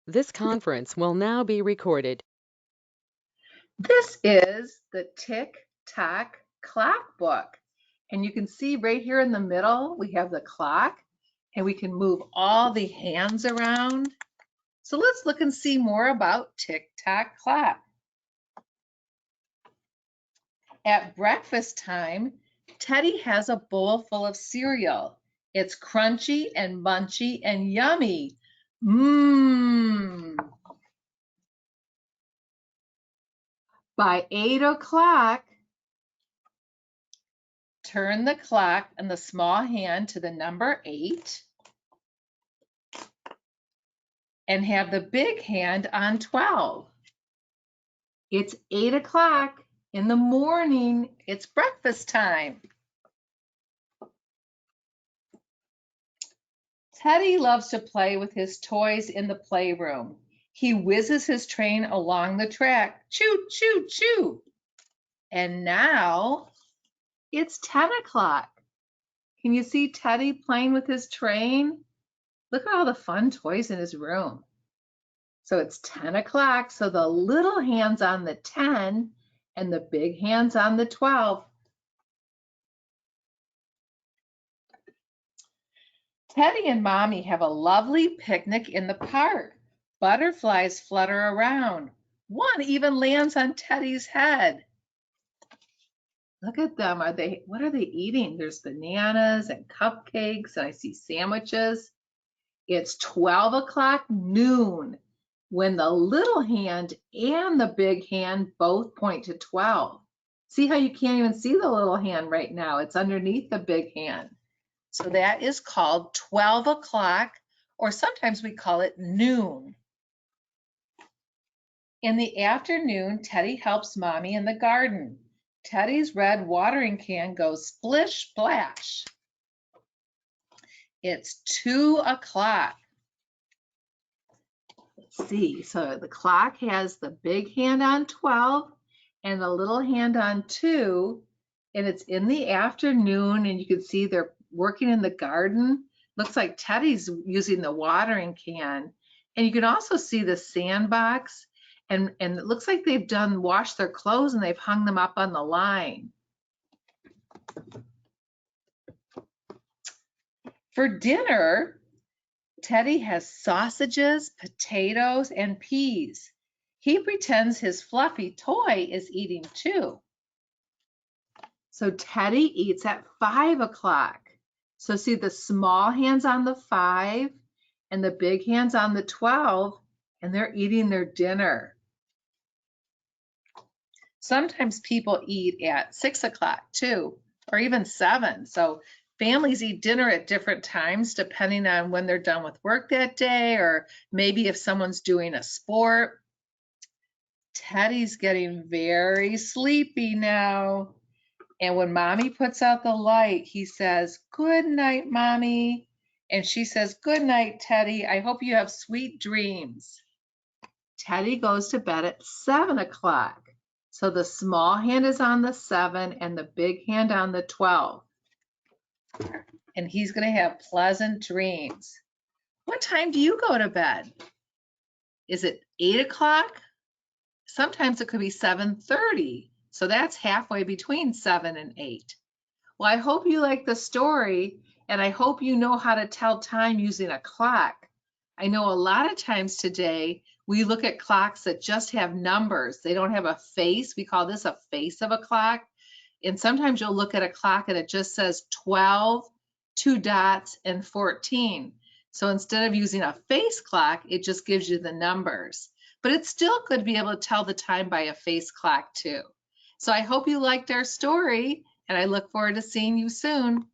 This conference will now be recorded. This is the Tick-Tock clock book. And you can see right here in the middle, we have the clock and we can move all the hands around. So let's look and see more about Tick-Tock clock. At breakfast time, Teddy has a bowl full of cereal. It's crunchy and munchy and yummy. Mmm. By 8 o'clock, turn the clock and the small hand to the number 8 and have the big hand on 12. It's 8 o'clock in the morning. It's breakfast time. Teddy loves to play with his toys in the playroom. He whizzes his train along the track. Choo, choo, choo. And now it's 10 o'clock. Can you see Teddy playing with his train? Look at all the fun toys in his room. So it's 10 o'clock, so the little hand's on the 10 and the big hand's on the 12. Teddy and Mommy have a lovely picnic in the park. Butterflies flutter around. One even lands on Teddy's head. Look at them. What are they eating? There's bananas and cupcakes, and I see sandwiches. It's 12 o'clock noon when the little hand and the big hand both point to 12. See how you can't even see the little hand right now? It's underneath the big hand. So that is called 12 o'clock, or sometimes we call it noon. In the afternoon, Teddy helps Mommy in the garden. Teddy's red watering can goes splish splash. It's 2 o'clock. Let's see, so the clock has the big hand on 12 and the little hand on 2, and it's in the afternoon, and you can see they're working in the garden. Looks like Teddy's using the watering can, and you can also see the sandbox, and it looks like they've washed their clothes and they've hung them up on the line. For dinner, Teddy has sausages, potatoes, and peas. He pretends his fluffy toy is eating too. So Teddy eats at 5 o'clock. So see the small hands on the 5 and the big hands on the 12, and they're eating their dinner. Sometimes people eat at 6 o'clock too, or even 7. So families eat dinner at different times depending on when they're done with work that day, or maybe if someone's doing a sport. Teddy's getting very sleepy now. And when Mommy puts out the light, he says, "Good night, Mommy." And she says, "Good night, Teddy. I hope you have sweet dreams." Teddy goes to bed at 7 o'clock. So the small hand is on the 7 and the big hand on the 12. And he's going to have pleasant dreams. What time do you go to bed? Is it 8 o'clock? Sometimes it could be 7:30. So that's halfway between 7 and 8. Well, I hope you like the story, and I hope you know how to tell time using a clock. I know a lot of times today we look at clocks that just have numbers. They don't have a face. We call this a face of a clock. And sometimes you'll look at a clock and it just says 12, 2 dots, and 14. So instead of using a face clock, it just gives you the numbers. But it's still good to be able to tell the time by a face clock too. So I hope you liked our story, and I look forward to seeing you soon.